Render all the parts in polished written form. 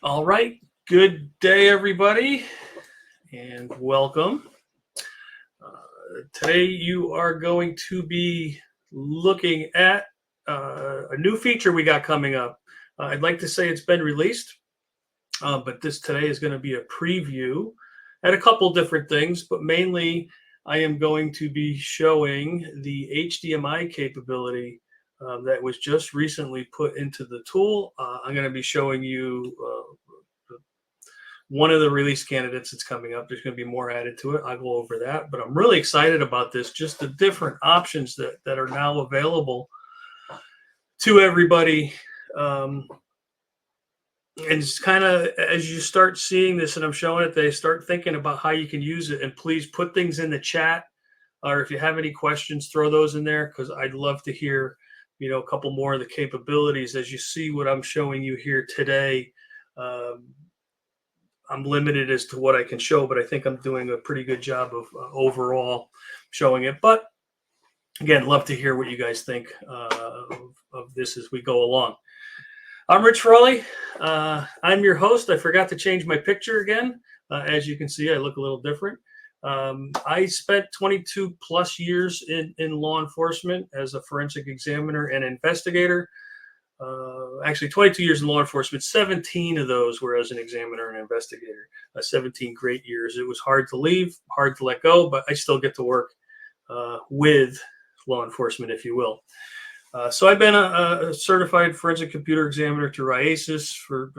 All right. Good day, everybody, and welcome. Today, you are going to be looking at a new feature we got coming up. I'd like to say it's been released, but this today is going to be a preview at a couple different things, but mainly I am going to be showing the HDMI capability that was just recently put into the tool. I'm going to be showing you one of the release candidates that's coming up. There's going to be more added to it. I'll go over that, but I'm really excited about this, just the different options that are now available to everybody. And it's kind of, as you start seeing this and I'm showing it, they start thinking about how you can use it. And please put things in the chat, or if you have any questions, throw those in there, because I'd love to hear, a couple more of the capabilities. As you see what I'm showing you here today, I'm limited as to what I can show, but I think I'm doing a pretty good job of overall showing it. But again, love to hear what you guys think of this as we go along. I'm Rich Frawley. I'm your host. I forgot to change my picture again. As you can see, I look a little different. I spent 22 plus years in law enforcement as a forensic examiner and investigator. Actually 22 years in law enforcement, 17 of those were as an examiner and investigator. 17 great years. It was hard to leave, hard to let go, but I still get to work with law enforcement, if you will. So I've been a certified forensic computer examiner through IASIS for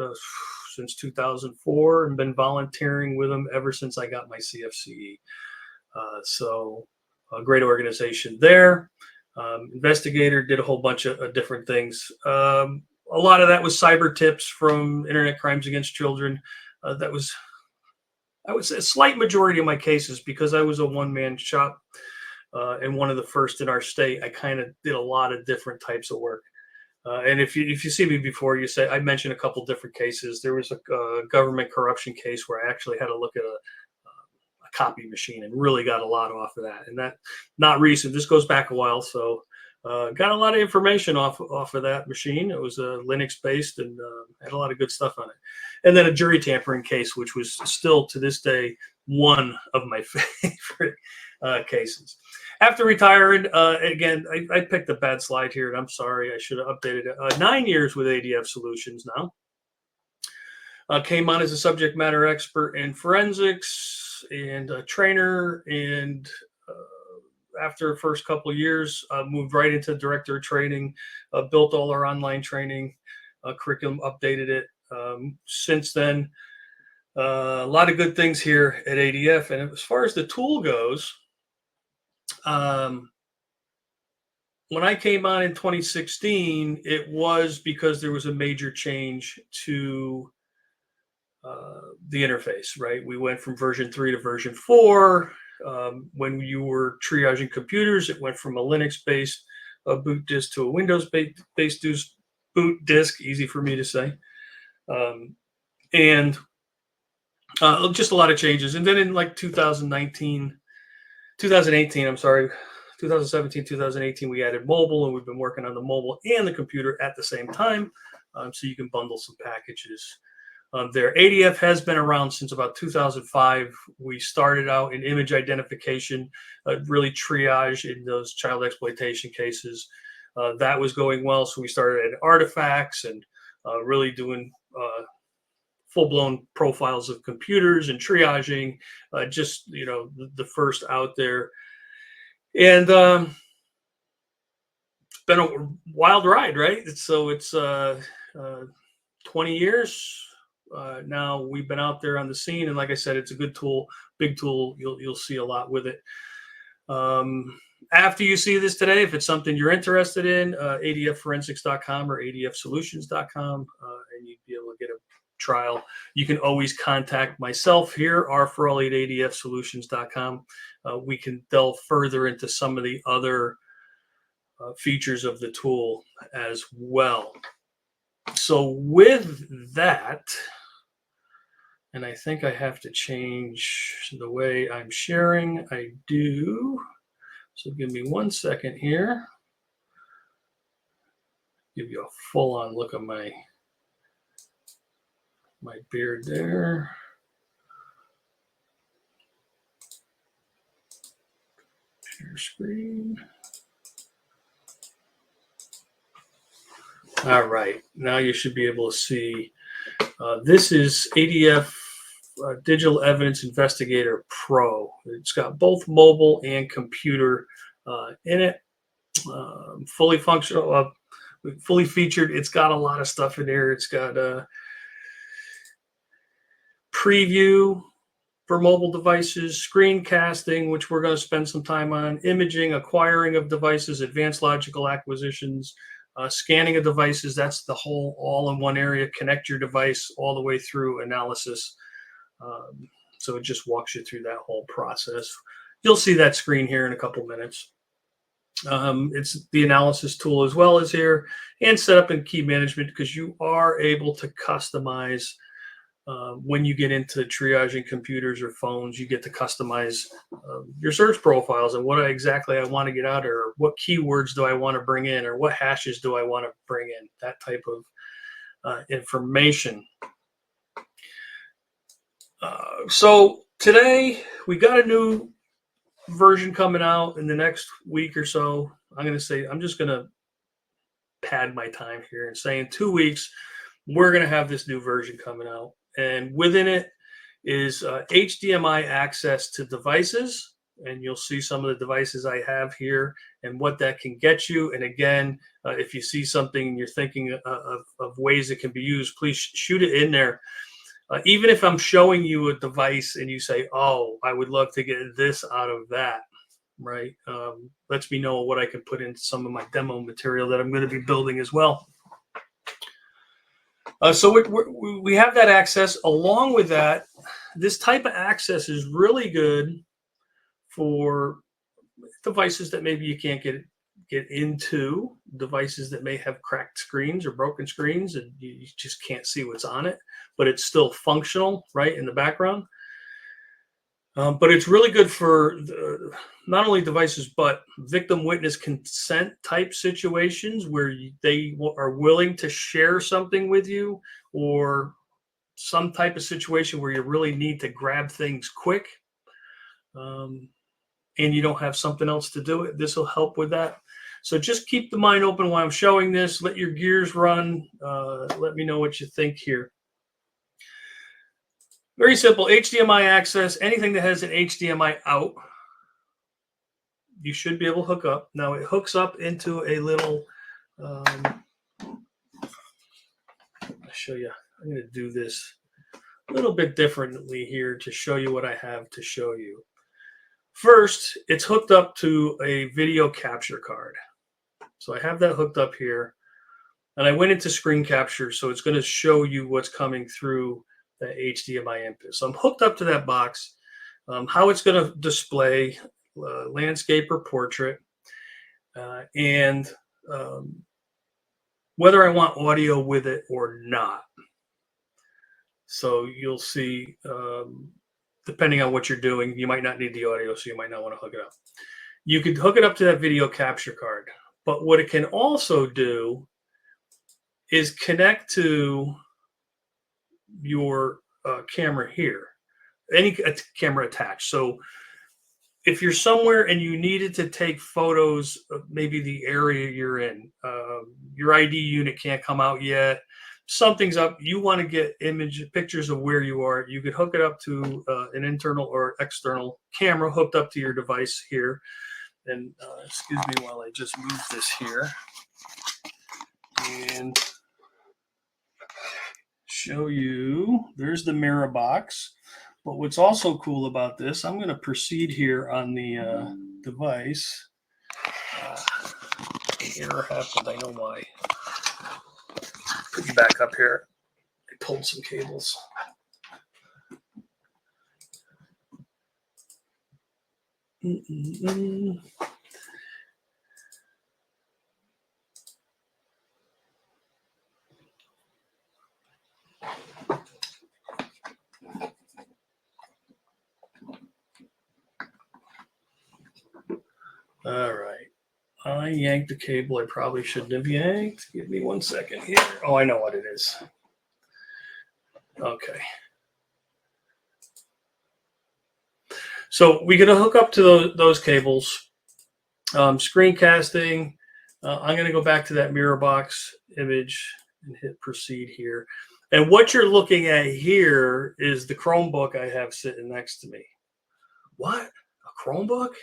since 2004 and been volunteering with them ever since I got my CFCE. So a great organization there. Investigator, did a whole bunch of different things. A lot of that was cyber tips from internet crimes against children. That was, I would say, a slight majority of my cases, because I was a one-man shop and one of the first in our state. I kind of did a lot of different types of work. And if you see me before, you say I mentioned a couple different cases. There was a government corruption case where I actually had to look at a copy machine and really got a lot off of that. And that, not recent, this goes back a while. So got a lot of information off of that machine. It was Linux based and had a lot of good stuff on it. And then a jury tampering case, which was still to this day one of my favorite cases. After retiring, again, I picked a bad slide here, and I'm sorry, I should have updated it. 9 years with ADF Solutions now. Came on as a subject matter expert in forensics and a trainer, and after the first couple of years, moved right into director of training, built all our online training curriculum, updated it. Since then, a lot of good things here at ADF. And as far as the tool goes, when I came on in 2016, it was because there was a major change to the interface, right? We went from version 3 to version 4. When you were triaging computers, it went from a Linux-based boot disk to a Windows-based boot disk, easy for me to say. And just a lot of changes. And then in like 2017, 2018, we added mobile, and we've been working on the mobile and the computer at the same time. So you can bundle some packages there. ADF has been around since about 2005. We started out in image identification, really triage in those child exploitation cases. That was going well. So we started at artifacts and really doing full-blown profiles of computers and triaging, just, the first out there. And it's been a wild ride, right? So it's 20 years now we've been out there on the scene. And like I said, it's a good tool, big tool. You'll see a lot with it. After you see this today, if it's something you're interested in, adfforensics.com or adfsolutions.com, and you'd be able to get a trial. You can always contact myself here, rfrawley at adfsolutions.com. We can delve further into some of the other features of the tool as well. So with that, and I think I have to change the way I'm sharing. I do. So give me 1 second here. Give you a full-on look at my my beard there. Share screen. All right, now you should be able to see. This is ADF Digital Evidence Investigator Pro. It's got both mobile and computer in it. Fully functional, fully featured. It's got a lot of stuff in there. It's got a preview for mobile devices, screencasting, which we're going to spend some time on, imaging, acquiring of devices, advanced logical acquisitions, scanning of devices. That's the whole all in one area. Connect your device all the way through analysis. So it just walks you through that whole process. You'll see that screen here in a couple minutes. It's the analysis tool as well as here, and setup and key management, because you are able to customize when you get into triaging computers or phones. You get to customize your search profiles and what exactly I want to get out, or what keywords do I want to bring in, or what hashes do I want to bring in, that type of information. So today we got a new version coming out in the next week or so. I'm just going to pad my time here and say in 2 weeks, we're going to have this new version coming out. And within it is HDMI access to devices. And you'll see some of the devices I have here and what that can get you. And again, if you see something and you're thinking of ways it can be used, please shoot it in there. Even if I'm showing you a device and you say, oh, I would love to get this out of that, right? Lets me know what I can put into some of my demo material that I'm going to be building as well. So we have that access. Along with that, this type of access is really good for devices that maybe you can't get into, devices that may have cracked screens or broken screens and you just can't see what's on it, but it's still functional, right, in the background. But it's really good for not only devices, but victim witness consent type situations where they are willing to share something with you, or some type of situation where you really need to grab things quick and you don't have something else to do it. This will help with that. So just keep the mind open while I'm showing this. Let your gears run. Let me know what you think here. Very simple. HDMI access. Anything that has an HDMI out, you should be able to hook up. Now it hooks up into a little, I'll show you. I'm going to do this a little bit differently here to show you what I have to show you. First, it's hooked up to a video capture card. So I have that hooked up here, and I went into screen capture, so it's going to show you what's coming through the HDMI input. So I'm hooked up to that box. How it's going to display landscape or portrait, and whether I want audio with it or not. So you'll see, depending on what you're doing, you might not need the audio, so you might not want to hook it up. You could hook it up to that video capture card. But what it can also do is connect to your camera here, any camera attached. So if you're somewhere and you needed to take photos of maybe the area you're in, your ID unit can't come out yet, something's up, you want to get pictures of where you are, you could hook it up to an internal or external camera hooked up to your device here. And excuse me while I just move this here and show you. There's the mirror box. But what's also cool about this, I'm going to proceed here on the device. Error happened. I know why. Put you back up here. I pulled some cables. All right. I yanked the cable I probably shouldn't have yanked. Give me 1 second here. Oh, I know what it is. Okay. So we can hook up to those cables. Screencasting. I'm going to go back to that mirror box image and hit proceed here. And what you're looking at here is the Chromebook I have sitting next to me. What? A Chromebook?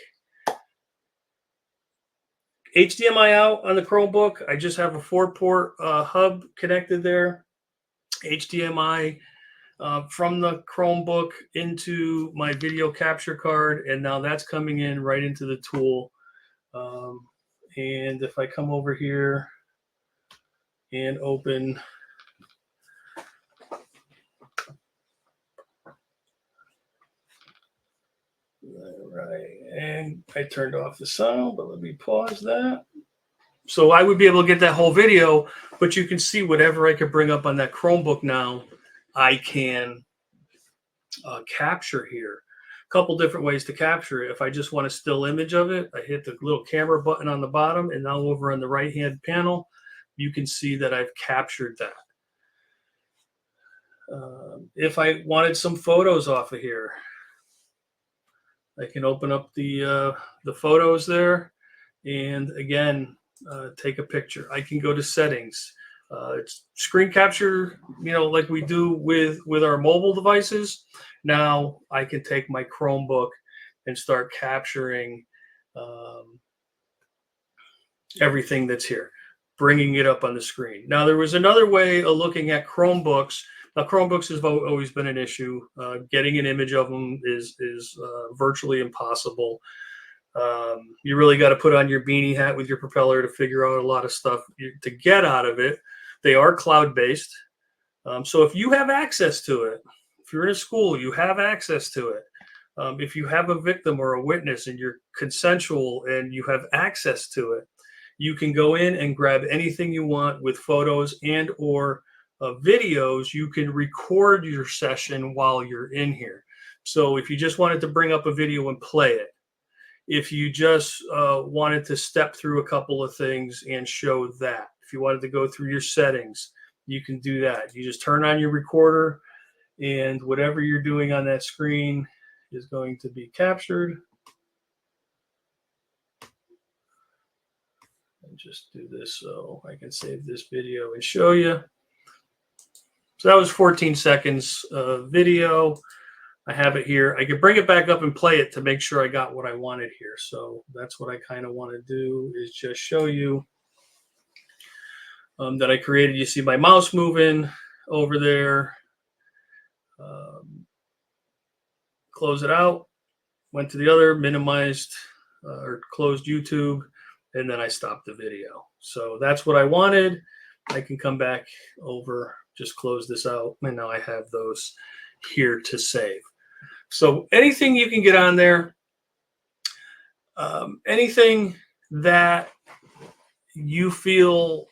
HDMI out on the Chromebook. I just have a 4-port hub connected there. HDMI from the Chromebook into my video capture card, and now that's coming in right into the tool. And if I come over here and open, right, and I turned off the sound, but let me pause that. So I would be able to get that whole video, but you can see whatever I could bring up on that Chromebook now, I can capture here. A couple different ways to capture it. If I just want a still image of it, I hit the little camera button on the bottom, and now over on the right hand panel, you can see that I've captured that. If I wanted some photos off of here, I can open up the photos there, and again, take a picture. I can go to settings. It's screen capture, like we do with our mobile devices. Now I can take my Chromebook and start capturing everything that's here, bringing it up on the screen. Now there was another way of looking at Chromebooks. Now Chromebooks has always been an issue. Getting an image of them is virtually impossible. You really got to put on your beanie hat with your propeller to figure out a lot of stuff to get out of it. They are cloud-based. So if you have access to it, if you're in a school, you have access to it. If you have a victim or a witness and you're consensual and you have access to it, you can go in and grab anything you want with photos and or videos. You can record your session while you're in here. So if you just wanted to bring up a video and play it, if you just wanted to step through a couple of things and show that, if you wanted to go through your settings, you can do that. You just turn on your recorder, and whatever you're doing on that screen is going to be captured. And just do this so I can save this video and show you. So that was 14 seconds of video. I have it here. I can bring it back up and play it to make sure I got what I wanted here. So that's what I kind of want to do, is just show you that I created. You see my mouse moving over there. Close it out. Went to the other, minimized or closed YouTube, and then I stopped the video. So that's what I wanted. I can come back over, just close this out, and now I have those here to save. So anything you can get on there, anything that you feel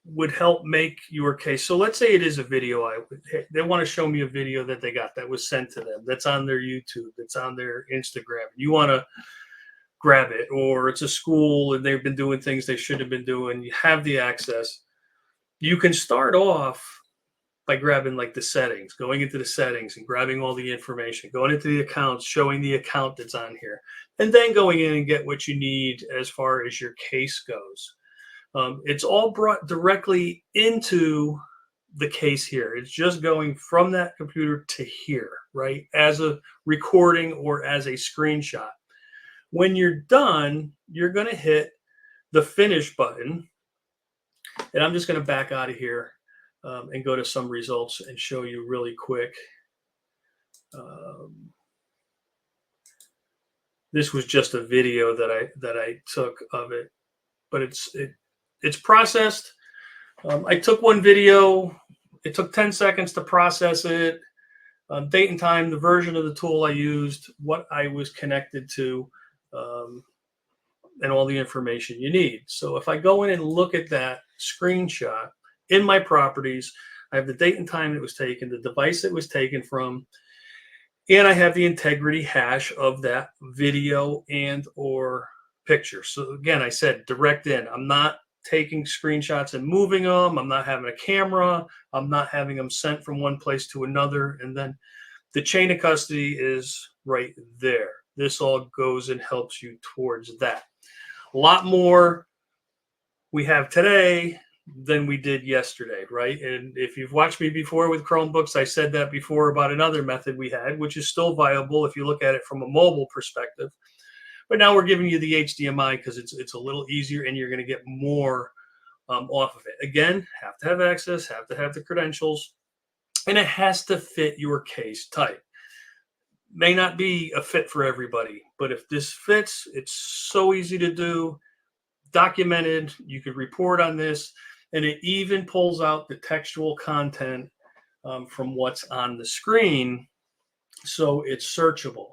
would help make your case. So let's say it is a video. They want to show me a video that they got that was sent to them, that's on their YouTube, that's on their Instagram. You want to grab it, or it's a school and they've been doing things they should have been doing. You have the access. You can start off by grabbing like the settings, going into the settings and grabbing all the information, going into the accounts, showing the account that's on here, and then going in and get what you need as far as your case goes. It's all brought directly into the case here. It's just going from that computer to here, right? As a recording or as a screenshot. When you're done, you're going to hit the finish button. And I'm just going to back out of here and go to some results and show you really quick. This was just a video that I took of it, but it's processed. I took one video. It took 10 seconds to process it. Date and time, the version of the tool I used, what I was connected to, and all the information you need. So if I go in and look at that screenshot in my properties, I have the date and time it was taken, the device it was taken from, and I have the integrity hash of that video and or picture. So again, I said direct in. I'm not taking screenshots and moving them. I'm not having a camera. I'm not having them sent from one place to another. And then the chain of custody is right there. This all goes and helps you towards that. A lot more we have today than we did yesterday, right? And if you've watched me before with Chromebooks, I said that before about another method we had, which is still viable if you look at it from a mobile perspective. But now we're giving you the HDMI because it's a little easier and you're going to get more off of it. Again, have to have access, have to have the credentials, and it has to fit your case type. May not be a fit for everybody, but if this fits, it's so easy to do, documented. You could report on this, and it even pulls out the textual content from what's on the screen, so it's searchable.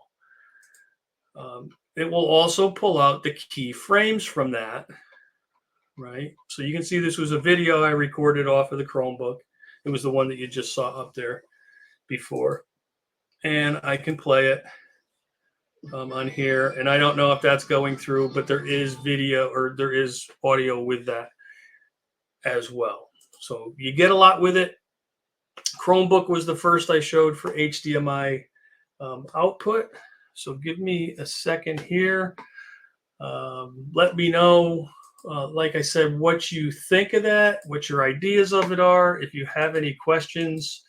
It will also pull out the key frames from that, right? So you can see this was a video I recorded off of the Chromebook. It was the one that you just saw up there before. And I can play it on here. And I don't know if that's going through, but there is video or there is audio with that as well. So you get a lot with it. Chromebook was the first I showed for HDMI output. So give me a second here. Let me know, like I said, what you think of that, what your ideas of it are. If you have any questions,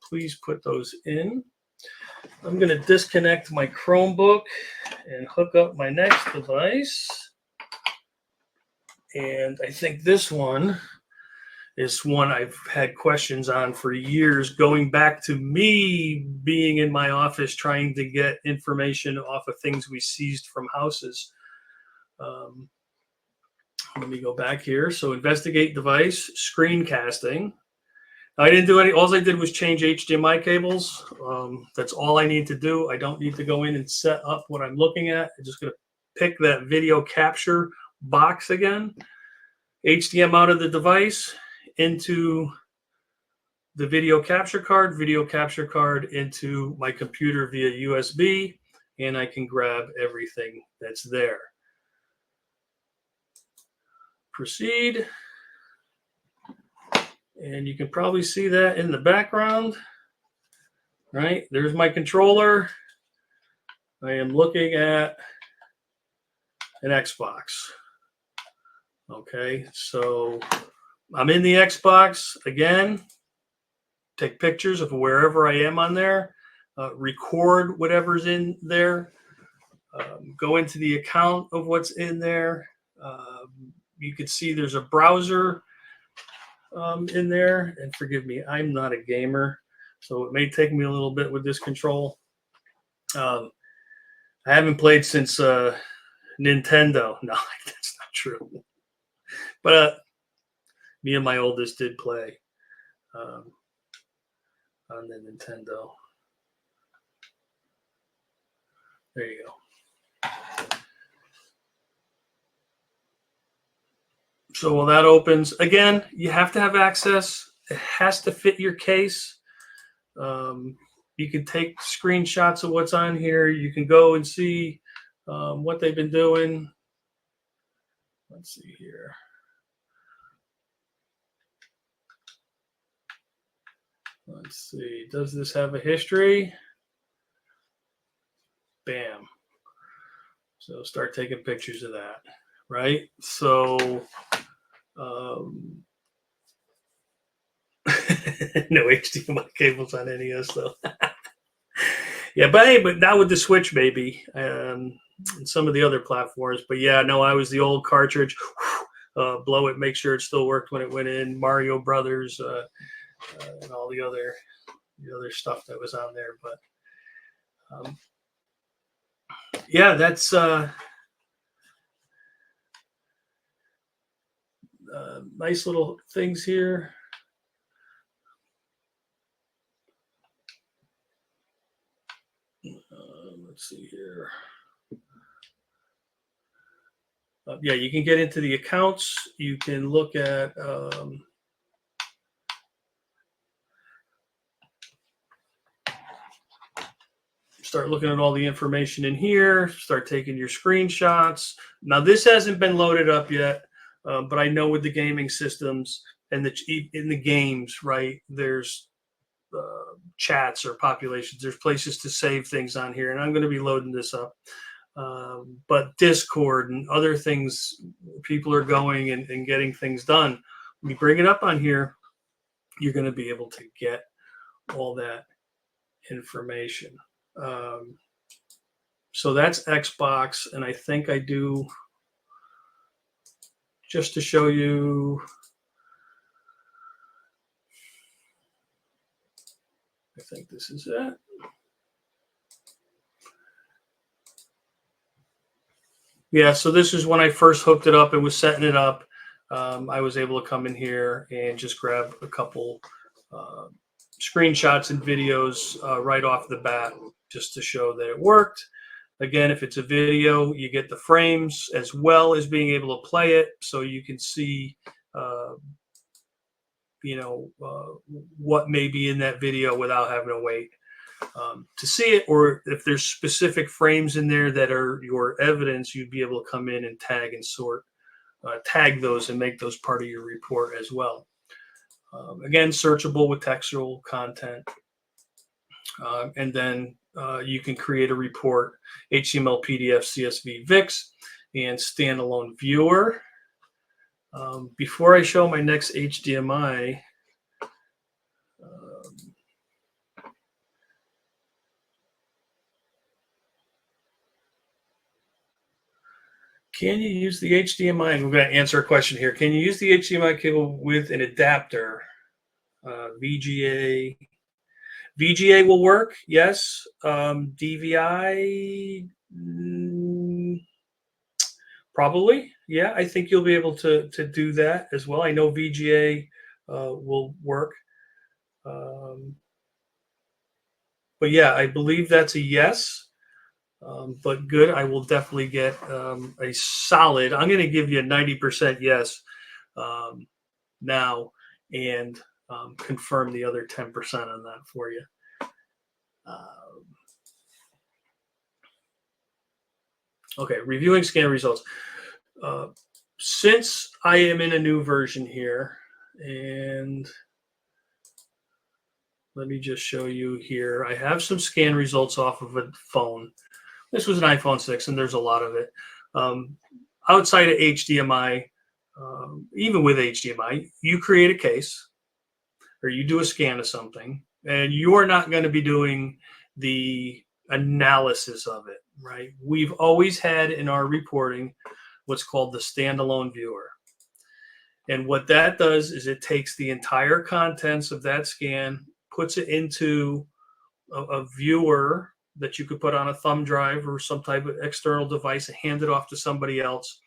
please put those in. I'm going to disconnect my Chromebook and hook up my next device. And I think this one is one I've had questions on for years, going back to me being in my office trying to get information off of things we seized from houses. Let me go back here. So investigate device, screencasting. I didn't do any, all I did was change HDMI cables. That's all I need to do. I don't need to go in and set up what I'm looking at. I'm just going to pick that video capture box again, HDMI out of the device, into the video capture card into my computer via USB, and I can grab everything that's there. Proceed. And you can probably see that in the background, right? There's my controller. I am looking at an Xbox. Okay, so I'm in the Xbox again. Take pictures of wherever I am on there. Record whatever's in there. Go into the account of what's in there. You can see there's a browser in there. And forgive me, I'm not a gamer, so it may take me a little bit with this control. I haven't played since Nintendo. No, that's not true. But me and my oldest did play on the Nintendo. There you go. So while that opens, again, you have to have access. It has to fit your case. You can take screenshots of what's on here. You can go and see what they've been doing. Let's see here. Let's see. Does this have a history? Bam. So start taking pictures of that, right? So no HDMI cables on NES though. Yeah, but now with the Switch maybe, and some of the other platforms. But yeah, no, I was the old cartridge. Blow it, make sure it still worked when it went in. Mario Brothers, and all the other stuff that was on there. But yeah, that's nice little things here. Let's see here. Yeah, you can get into the accounts. You can look at start looking at all the information in here. Start taking your screenshots. Now, this hasn't been loaded up yet. But I know with the gaming systems and in the games, right, there's chats or populations. There's places to save things on here, and I'm going to be loading this up. But Discord and other things, people are going and getting things done. When you bring it up on here, you're going to be able to get all that information. So that's Xbox, and I think I do, just to show you, I think this is it. Yeah, so this is when I first hooked it up and was setting it up. I was able to come in here and just grab a couple screenshots and videos right off the bat, just to show that it worked. Again, if it's a video, you get the frames as well as being able to play it, so you can see, what may be in that video without having to wait to see it. Or if there's specific frames in there that are your evidence, you'd be able to come in and tag and sort, tag those and make those part of your report as well. Again, searchable with textual content. And then you can create a report, HTML, PDF, CSV, VIX, and standalone viewer. Before I show my next HDMI, can you use the HDMI? I'm going to answer a question here. Can you use the HDMI cable with an adapter? VGA. VGA will work, yes. DVI, probably. Yeah, I think you'll be able to do that as well. I know VGA will work. But yeah, I believe that's a yes. But good, I will definitely get a solid, I'm going to give you a 90% yes now, and confirm the other 10% on that for you. Okay, reviewing scan results. Since I am in a new version here, and let me just show you here, I have some scan results off of a phone. This was an iPhone 6, and there's a lot of it. Outside of HDMI, even with HDMI, you create a case or you do a scan of something, and you're not going to be doing the analysis of it, right? We've always had in our reporting what's called the standalone viewer. And what that does is it takes the entire contents of that scan, puts it into a viewer that you could put on a thumb drive or some type of external device and hand it off to somebody else.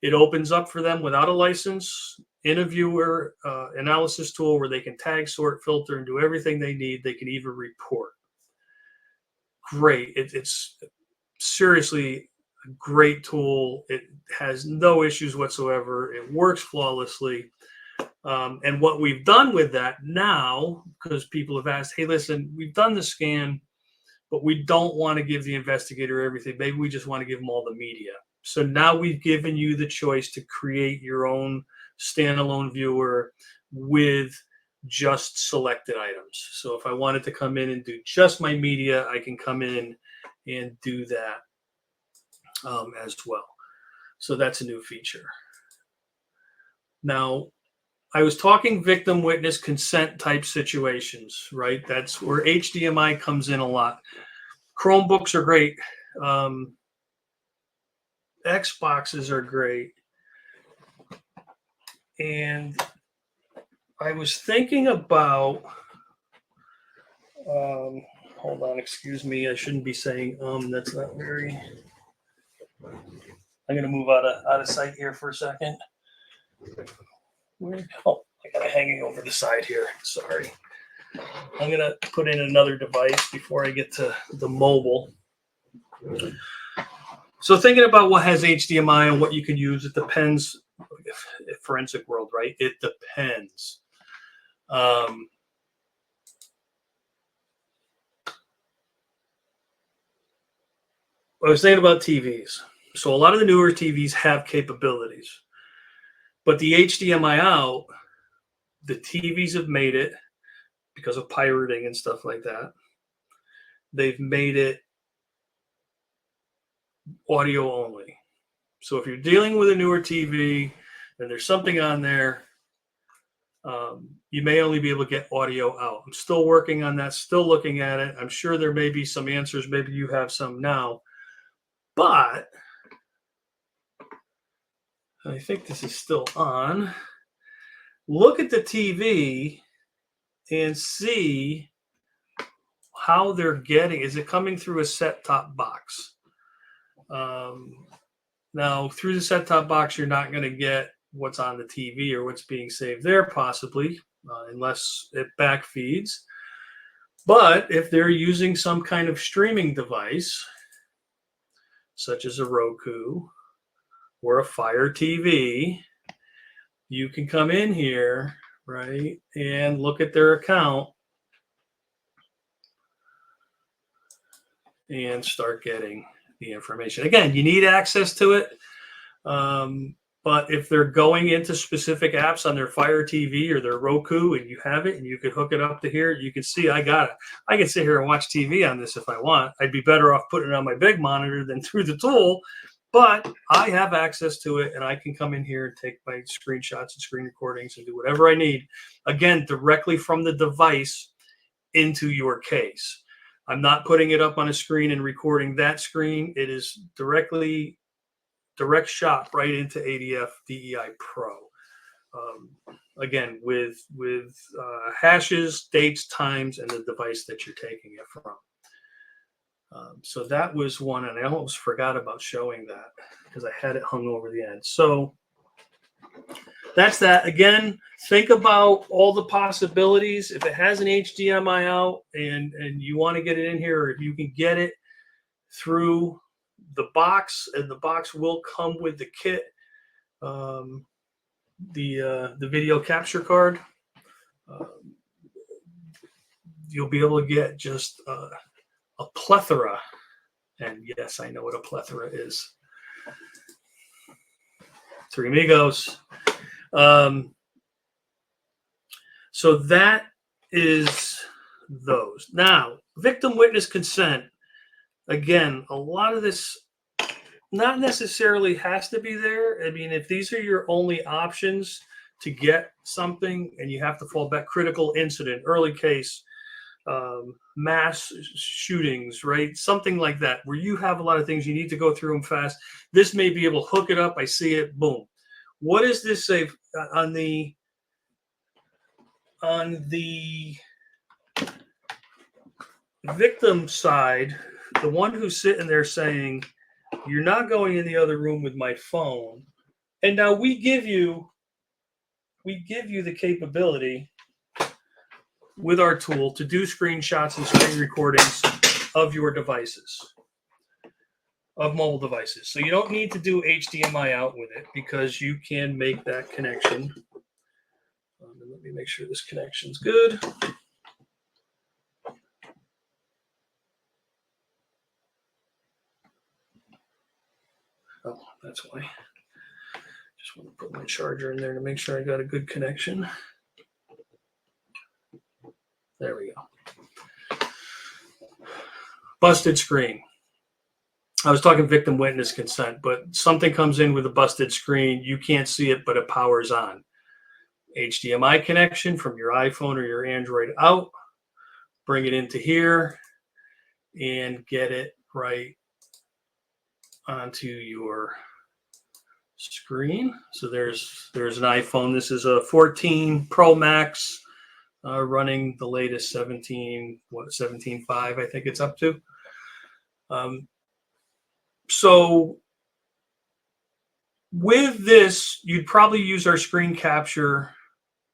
It opens up for them without a license in a viewer analysis tool where they can tag, sort, filter, and do everything they need. They can even report. Great. It's seriously a great tool. It has no issues whatsoever. It works flawlessly. And what we've done with that now, because people have asked, hey, listen, we've done the scan, but we don't want to give the investigator everything. Maybe we just want to give them all the media. So now we've given you the choice to create your own standalone viewer with just selected items. So if I wanted to come in and do just my media, I can come in and do that as well. So that's a new feature. Now, I was talking victim, witness, consent type situations, right? That's where HDMI comes in a lot. Chromebooks are great. Xboxes are great. And I was thinking about, hold on, excuse me. I shouldn't be saying, that's not very, I'm going to move out of sight here for a second. Oh, I got it hanging over the side here. Sorry. I'm going to put in another device before I get to the mobile. So thinking about what has HDMI and what you can use, it depends. Forensic world, right? It depends. I was thinking about TVs. So a lot of the newer TVs have capabilities. But the HDMI out, the TVs have made it, because of pirating and stuff like that, they've made it audio only. So if you're dealing with a newer TV and there's something on there, you may only be able to get audio out. I'm still working on that, still looking at it. I'm sure there may be some answers. Maybe you have some now. But I think this is still on. Look at the TV and see how they're getting. Is it coming through a set-top box? Now, through the set-top box, you're not going to get what's on the TV or what's being saved there, possibly, unless it backfeeds. But if they're using some kind of streaming device, such as a Roku or a Fire TV, you can come in here, right, and look at their account and start getting the information. Again, you need access to it. But if they're going into specific apps on their Fire TV or their Roku and you have it and you could hook it up to here, you can see I got it. I can sit here and watch TV on this if I want. I'd be better off putting it on my big monitor than through the tool, but I have access to it and I can come in here and take my screenshots and screen recordings and do whatever I need. Again, directly from the device into your case. I'm not putting it up on a screen and recording that screen. It is direct shot right into ADF DEI Pro. Again, with hashes, dates, times, and the device that you're taking it from. So that was one, and I almost forgot about showing that because I had it hung over the end. So that's that. Again, think about all the possibilities. If it has an HDMI out and you want to get it in here, or if you can get it through the box, and the box will come with the kit, the video capture card, you'll be able to get just a plethora. And yes, I know what a plethora is. Three amigos. So that is those. Now, victim witness consent. Again, a lot of this not necessarily has to be there. I mean, if these are your only options to get something and you have to fall back, critical incident, early case, mass shootings, right? Something like that, where you have a lot of things, you need to go through them fast. This may be able to hook it up. I see it, boom. What does this say on the victim side? The one who's sitting there saying, you're not going in the other room with my phone. And now we give you the capability with our tool to do screenshots and screen recordings of your devices, of mobile devices. So you don't need to do HDMI out with it because you can make that connection. Let me make sure this connection's good. Oh, that's why. Just want to put my charger in there to make sure I got a good connection. There we go. Busted screen. I was talking victim witness consent, but something comes in with a busted screen. You can't see it, but it powers on. HDMI connection from your iPhone or your Android out. Bring it into here and get it right onto your screen. So there's an iPhone. This is a 14 Pro Max running the latest 17.5 I think it's up to. So with this, you'd probably use our screen capture,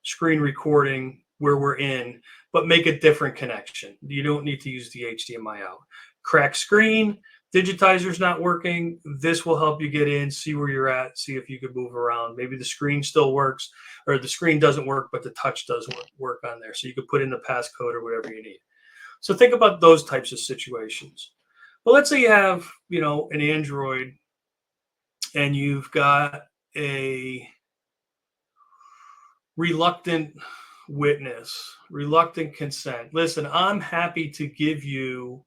screen recording where we're in, but make a different connection. You don't need to use the HDMI out. Cracked screen, digitizer's not working. This will help you get in, see where you're at, see if you could move around. Maybe the screen still works, or the screen doesn't work, but the touch does work on there. So you could put in the passcode or whatever you need. So think about those types of situations. But let's say you have, an Android and you've got a reluctant witness, reluctant consent. Listen, I'm happy to give you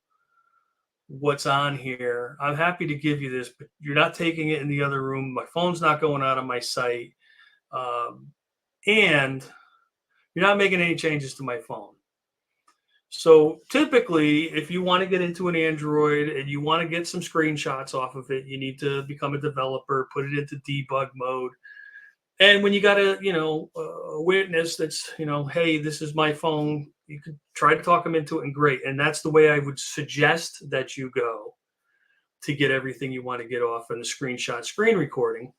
what's on here. I'm happy to give you this, but you're not taking it in the other room. My phone's not going out of my sight. And you're not making any changes to my phone. So typically, if you want to get into an Android and you want to get some screenshots off of it, you need to become a developer, put it into debug mode. And when you got a witness that's, hey, this is my phone, you could try to talk them into it, and great. And that's the way I would suggest that you go to get everything you want to get off in the screenshot screen recording.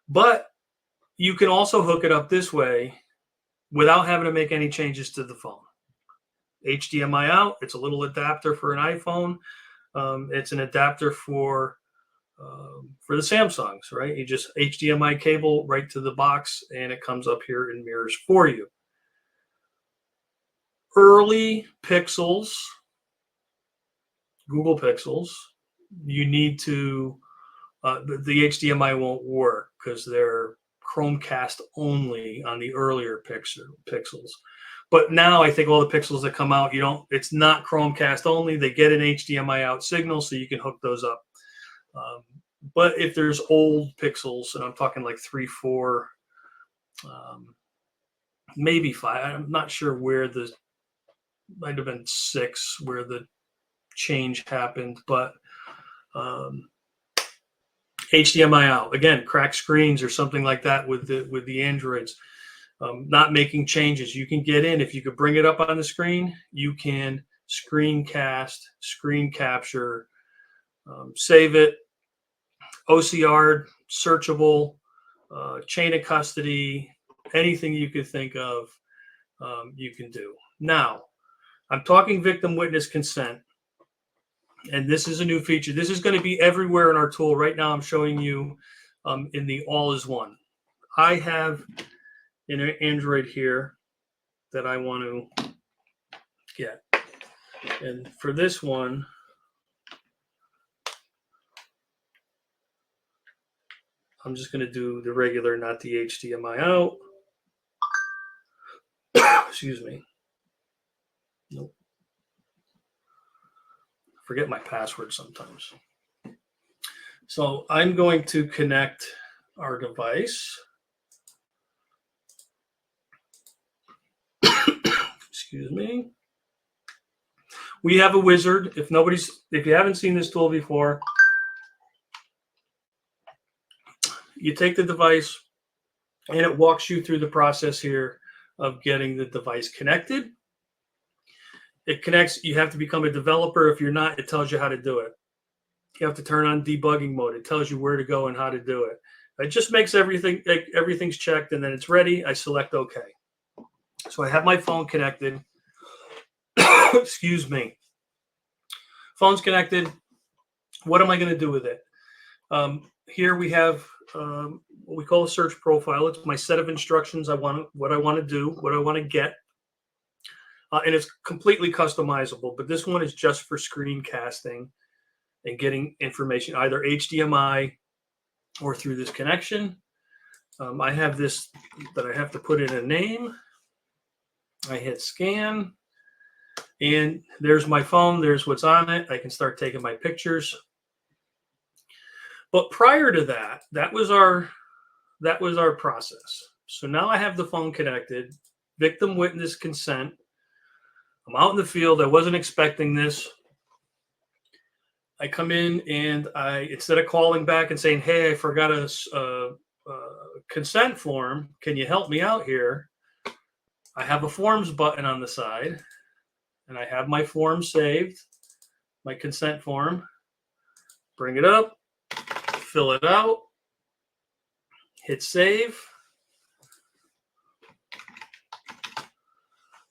But you can also hook it up this way without having to make any changes to the phone. HDMI out. It's a little adapter for an iPhone. It's an adapter for the Samsungs, right? You just HDMI cable right to the box, and it comes up here and mirrors for you. Early Pixels, Google Pixels, you need to, the HDMI won't work because they're Chromecast only on the earlier Pixels. But now I think all the Pixels that come out, it's not Chromecast only. They get an HDMI out signal, so you can hook those up. But if there's old Pixels, and I'm talking like 3, 4, maybe 5, I'm not sure where might have been 6 where the change happened, but HDMI out. Again, cracked screens or something like that with the Androids. Not making changes. You can get in. If you could bring it up on the screen, you can screencast, screen capture, save it, OCR, searchable, chain of custody, anything you could think of, you can do. Now, I'm talking victim witness consent, and this is a new feature. This is going to be everywhere in our tool. Right now, I'm showing you in the all is one. I have an Android here that I want to get. And for this one, I'm just going to do the regular, not the HDMI out. Excuse me. Nope. Forget my password sometimes. So I'm going to connect our device. Excuse me. We have a wizard. If you haven't seen this tool before, you take the device and it walks you through the process here of getting the device connected. It connects. You have to become a developer. If you're not, it tells you how to do it. You have to turn on debugging mode. It tells you where to go and how to do it. It just makes everything's checked, and then it's ready. I select OK. So I have my phone connected. Excuse me. Phone's connected. What am I going to do with it? Here we have what we call a search profile. It's my set of instructions. What I want to do, what I want to get. And it's completely customizable, but this one is just for screencasting and getting information, either HDMI or through this connection. I have this that I have to put in a name. I hit scan, and there's my phone. There's what's on it. I can start taking my pictures. But prior to that, that was our process. So now I have the phone connected, victim witness consent. I'm out in the field. I wasn't expecting this. I come in and instead of calling back and saying, hey, I forgot a consent form, can you help me out here? I have a forms button on the side, and I have my form saved, my consent form. Bring it up, fill it out, hit save.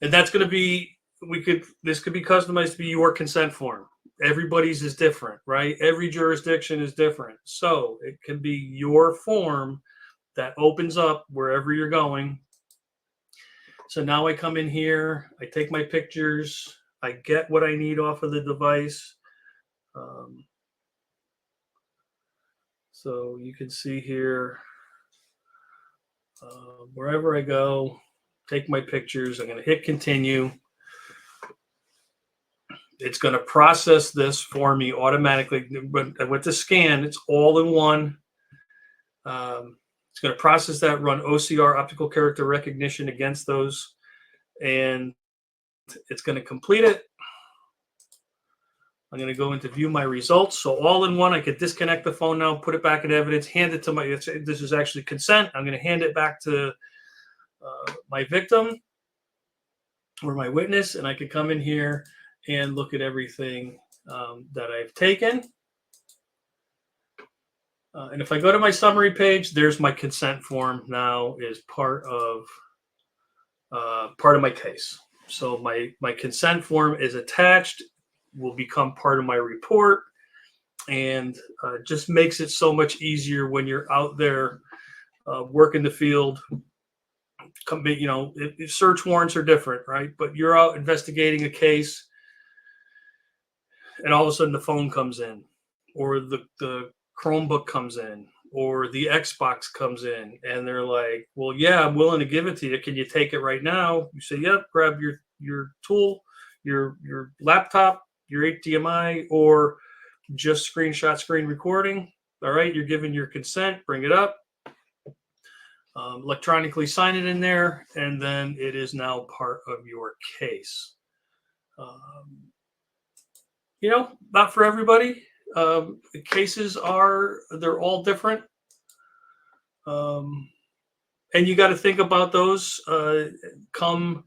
And that's going to be, this could be customized to be your consent form. Everybody's is different, right? Every jurisdiction is different. So it can be your form that opens up wherever you're going. So now I come in here, I take my pictures, I get what I need off of the device. So you can see here, Wherever I go, take my pictures. I'm going to hit continue. It's going to process this for me automatically. When I went to scan, it's all in one. It's going to process that, run OCR, optical character recognition, against those, and it's going to complete it. I'm going to go into view my results. So all in one, I could disconnect the phone now, put it back in evidence, hand it to my, this is actually consent. I'm going to hand it back to my victim or my witness, and I could come in here and look at everything that I've taken. And if I go to my summary page, there's my consent form now is part of my case. So my consent form is attached, will become part of my report, and just makes it so much easier when you're out there working the field. You know, search warrants are different, right? But you're out investigating a case, and all of a sudden the phone comes in, or the Chromebook comes in, or the Xbox comes in, and they're like, well, yeah, I'm willing to give it to you. Can you take it right now? You say, yep, grab your tool, your laptop, your HDMI, or just screen recording. All right, you're giving your consent, bring it up, electronically sign it in there, and then it is now part of your case. You know, not for everybody. Cases they're all different. And you got to think about those come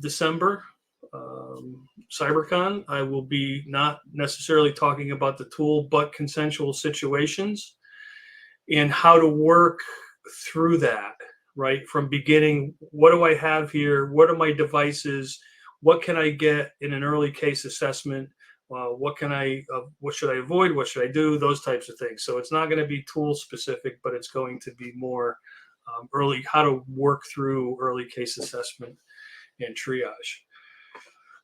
December, CyberCon. I will be not necessarily talking about the tool, but consensual situations and how to work through that, right? From beginning, what do I have here? What are my devices? What can I get in an early case assessment? What should I avoid? What should I do? Those types of things. So it's not going to be tool specific, but it's going to be more early, how to work through early case assessment and triage.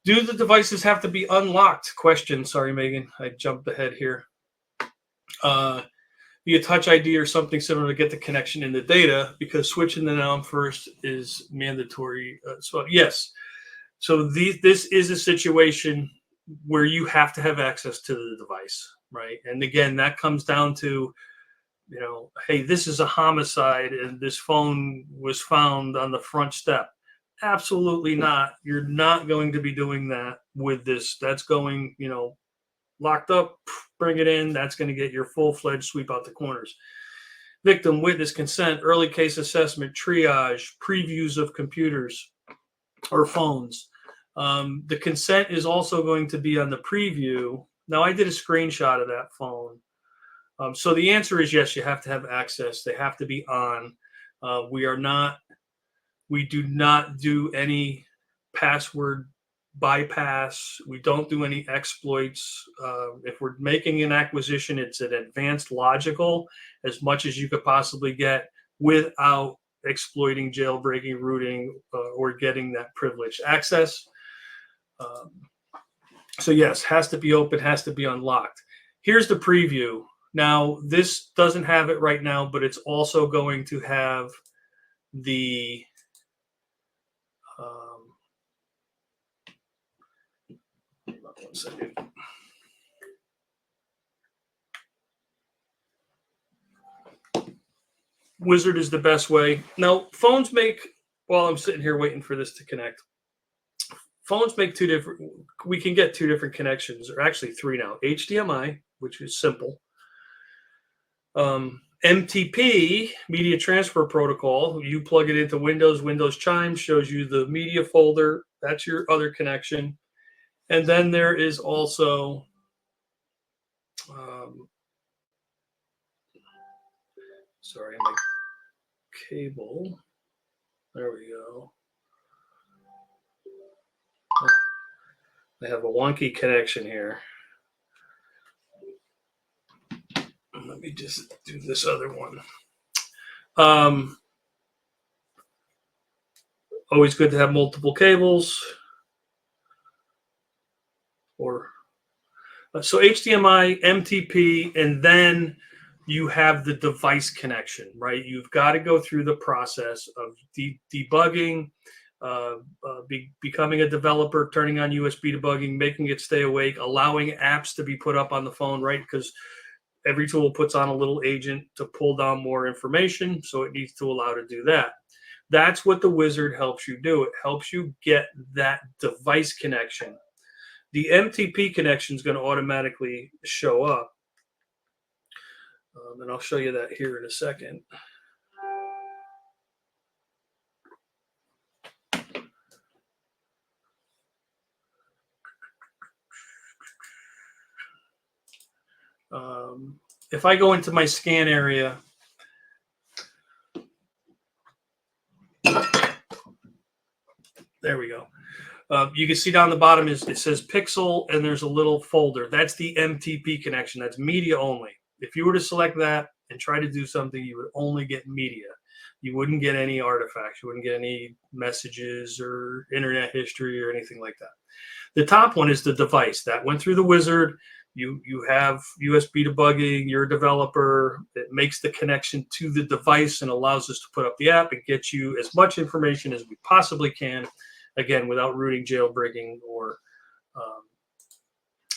Do the devices have to be unlocked? Question. Sorry, Megan, I jumped ahead here. Via Touch ID or something similar to get the connection in the data, because switching the NOM first is mandatory. So yes. So this is a situation where you have to have access to the device, right? And again, that comes down to, you know, hey, this is a homicide and this phone was found on the front step. Absolutely not. You're not going to be doing that with this. That's going, you know, locked up, bring it in. That's going to get your full-fledged sweep out the corners. Victim, witness, consent, early case assessment, triage, previews of computers or phones. The consent is also going to be on the preview. Now, I did a screenshot of that phone. So the answer is yes, you have to have access. They have to be on. We do not do any password bypass. We don't do any exploits. If we're making an acquisition, it's an advanced logical as much as you could possibly get without exploiting, jailbreaking, rooting, or getting that privileged access. So yes, has to be open, has to be unlocked. Here's the preview. Now, this doesn't have it right now, but it's also going to have the one second. Wizard is the best way. Now, phones make, while I'm sitting here waiting for this to connect, phones make we can get two different connections, or actually three now. HDMI, which is simple. MTP, Media Transfer Protocol, you plug it into Windows Chime shows you the media folder. That's your other connection. And then there is also sorry, my cable. There we go. I have a wonky connection here. Let me just do this other one. Always good to have multiple cables. So HDMI, MTP, and then you have the device connection, right? You've got to go through the process of debugging, becoming a developer, turning on USB debugging, making it stay awake, allowing apps to be put up on the phone, right? Because every tool puts on a little agent to pull down more information, so it needs to allow to do that. That's what the wizard helps you do. It helps you get that device connection. The MTP connection is going to automatically show up. And I'll show you that here in a second. If I go into my scan area, there we go. You can see down the bottom is it says Pixel, and there's a little folder. That's the MTP connection. That's media only. If you were to select that and try to do something, you would only get media. You wouldn't get any artifacts. You wouldn't get any messages or internet history or anything like that. The top one is the device. That went through the wizard. You have USB debugging. You're a developer. It makes the connection to the device and allows us to put up the app and get you as much information as we possibly can, again, without rooting, jailbreaking, or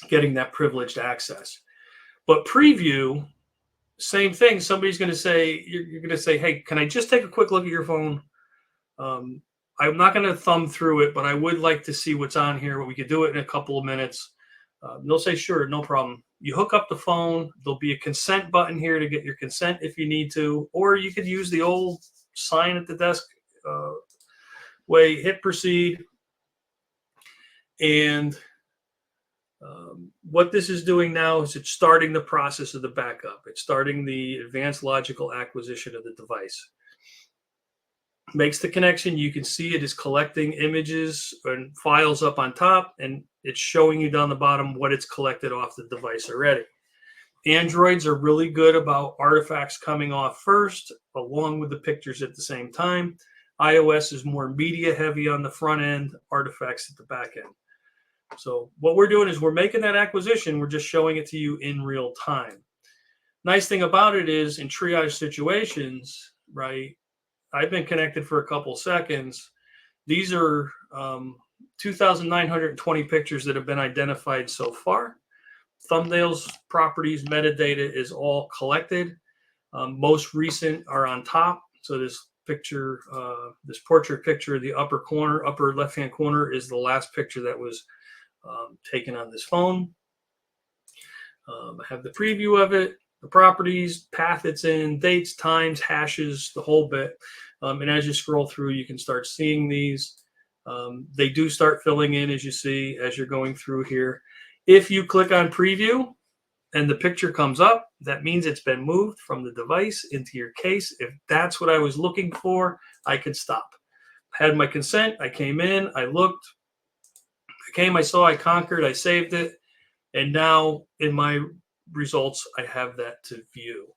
getting that privileged access. But preview, same thing. Somebody's going to say, you're going to say, hey, can I just take a quick look at your phone? I'm not going to thumb through it, but I would like to see what's on here. We could do it in a couple of minutes. They'll say, sure, no problem. You hook up the phone. There'll be a consent button here to get your consent if you need to, or you could use the old sign at the desk way, hit proceed. And what this is doing now is it's starting the process of the backup. It's starting the advanced logical acquisition of the device. Makes the connection. You can see it is collecting images and files up on top, and it's showing you down the bottom what it's collected off the device already. Androids are really good about artifacts coming off first, along with the pictures at the same time. iOS is more media heavy on the front end, artifacts at the back end. So what we're doing is we're making that acquisition. We're just showing it to you in real time. Nice thing about it is in triage situations, right? I've been connected for a couple seconds. These are 2,920 pictures that have been identified so far. Thumbnails, properties, metadata is all collected. Most recent are on top. So this picture, this portrait picture, the upper corner, upper left-hand corner is the last picture that was taken on this phone. I have the preview of it, the properties, path it's in, dates, times, hashes, the whole bit. And as you scroll through, you can start seeing these. They do start filling in, as you see, as you're going through here. If you click on preview and the picture comes up, that means it's been moved from the device into your case. If that's what I was looking for, I could stop. Had my consent, I came in, I looked, I saw, I conquered, I saved it, and now in my results, I have that to view.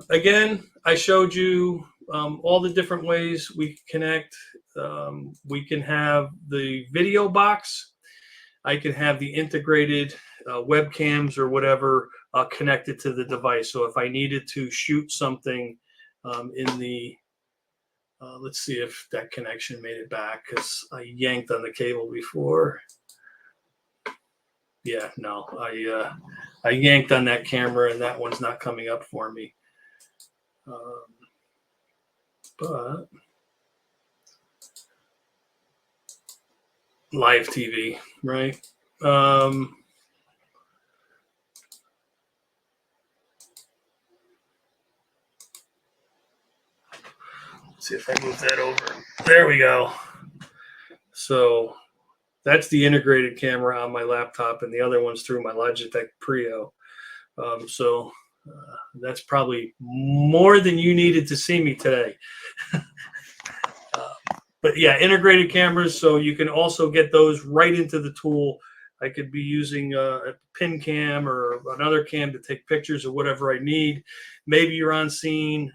Again, I showed you all the different ways we connect. We can have the video box. I can have the integrated webcams or whatever connected to the device. So if I needed to shoot something in the let's see if that connection made it back, because I yanked on the cable before. Yeah, no, I yanked on that camera and that one's not coming up for me. But live TV, right? Let's see if I move that over. There we go. So that's the integrated camera on my laptop, and the other one's through my Logitech Prio. So that's probably more than you needed to see me today. But yeah, integrated cameras, so you can also get those right into the tool. I could be using a pin cam or another cam to take pictures of whatever I need. Maybe you're on scene,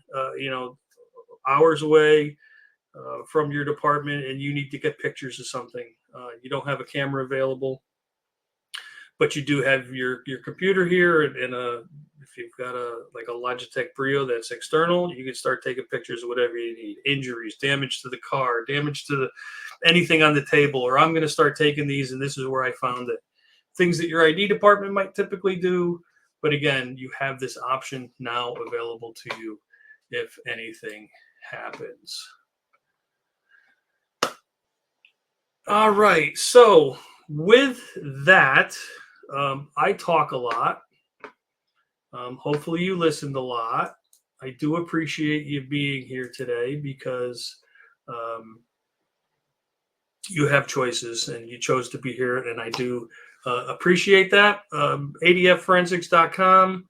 hours away from your department, and you need to get pictures of something. You don't have a camera available. but you do have your computer here, and if you've got like a Logitech Brio that's external, you can start taking pictures of whatever you need. Injuries, damage to the car, damage to anything on the table, or I'm going to start taking these, and this is where I found it. Things that your ID department might typically do, but again, you have this option now available to you if anything happens. All right, so with that, I talk a lot. Hopefully you listened a lot. I do appreciate you being here today because you have choices and you chose to be here, and I do appreciate that. ADFforensics.com.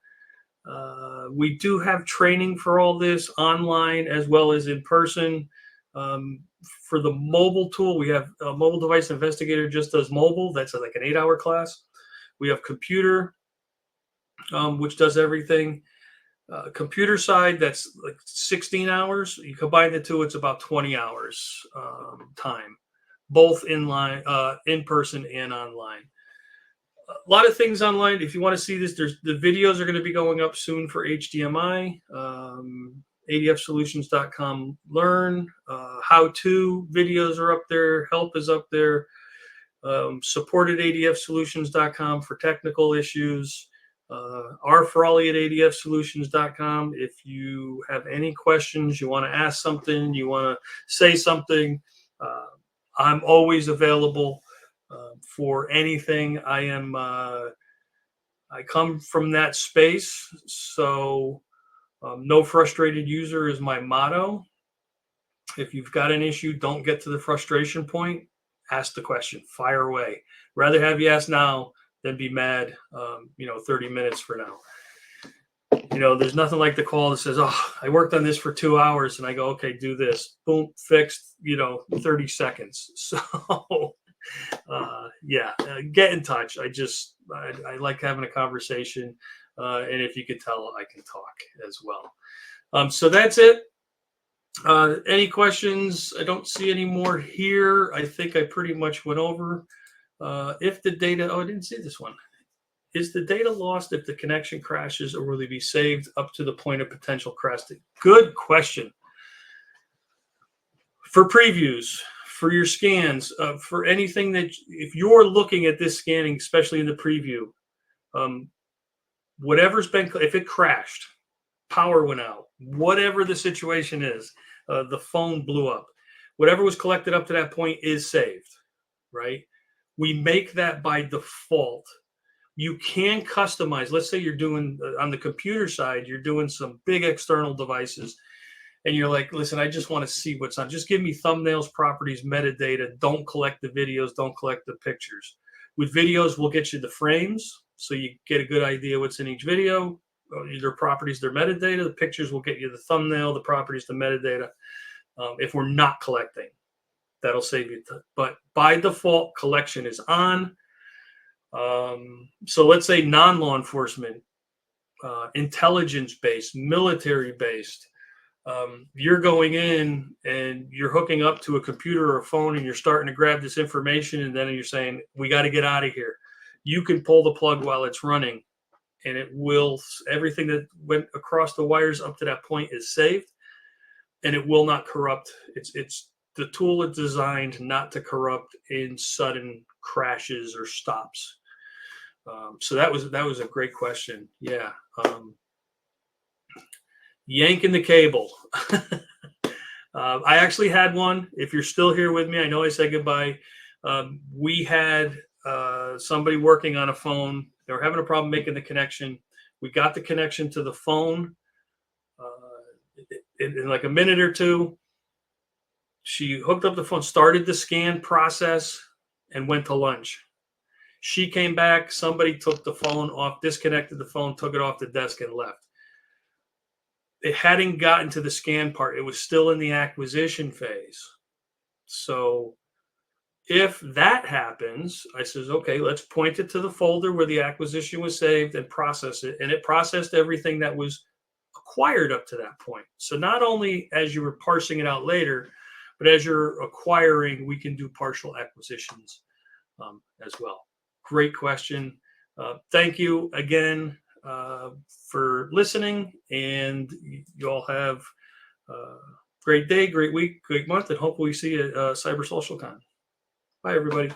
We do have training for all this online as well as in person. For the mobile tool, we have a mobile device investigator just does mobile. That's like an 8-hour class. We have computer, which does everything. Computer side, that's like 16 hours. You combine the two, it's about 20 hours time, both in person and online. A lot of things online. If you want to see this, the videos are going to be going up soon for HDMI. ADFsolutions.com learn. How-to videos are up there. Help is up there. Support at ADFsolutions.com for technical issues. rforolly at ADFsolutions.com. If you have any questions, you want to ask something, you want to say something, I'm always available for anything. I come from that space, so no frustrated user is my motto. If you've got an issue, don't get to the frustration point. Ask the question, fire away. Rather have you ask now than be mad 30 minutes from now. There's nothing like the call that says, oh, I worked on this for 2 hours, and I go, okay, do this, boom, fixed, 30 seconds. So get in touch. I like having a conversation, and if you could tell, I can talk as well. So that's it. Any questions? I don't see any more here. I think I pretty much went over. If the data, I didn't see this one. Is the data lost if the connection crashes, or will they be saved up to the point of potential crashing? Good question. For previews, for your scans, for anything that, if you're looking at this scanning, especially in the preview, whatever's been, if it crashed, power went out, whatever the situation is, the phone blew up, whatever was collected up to that point is saved, right? We make that by default. You can customize. Let's say you're doing, on the computer side, you're doing some big external devices, and you're like, listen, I just want to see what's on. Just give me thumbnails, properties, metadata. Don't collect the videos. Don't collect the pictures. With videos, we'll get you the frames, so you get a good idea what's in each video. Their properties, their metadata. The pictures will get you the thumbnail, the properties, the metadata. If we're not collecting, that'll save you. But by default, collection is on. So let's say non-law enforcement, intelligence-based, military-based. You're going in and you're hooking up to a computer or a phone, and you're starting to grab this information, and then you're saying, we got to get out of here. You can pull the plug while it's running, and it will, everything that went across the wires up to that point is saved, and it will not corrupt. It's the tool is designed not to corrupt in sudden crashes or stops. So that was a great question. Yeah. Yanking the cable. I actually had one. If you're still here with me, I know I said goodbye. We had somebody working on a phone. They were having a problem making the connection. We got the connection to the phone in like a minute or two. She hooked up the phone, started the scan process, and went to lunch. She came back. Somebody took the phone off, disconnected the phone, took it off the desk, and left. It hadn't gotten to the scan part. It was still in the acquisition phase. So if that happens, I says, okay, let's point it to the folder where the acquisition was saved and process it. And it processed everything that was acquired up to that point. So not only as you were parsing it out later, but as you're acquiring, we can do partial acquisitions as well. Great question. Thank you again for listening, and you all have a great day, great week, great month, and hopefully see you at Cyber Social Con. Bye, everybody.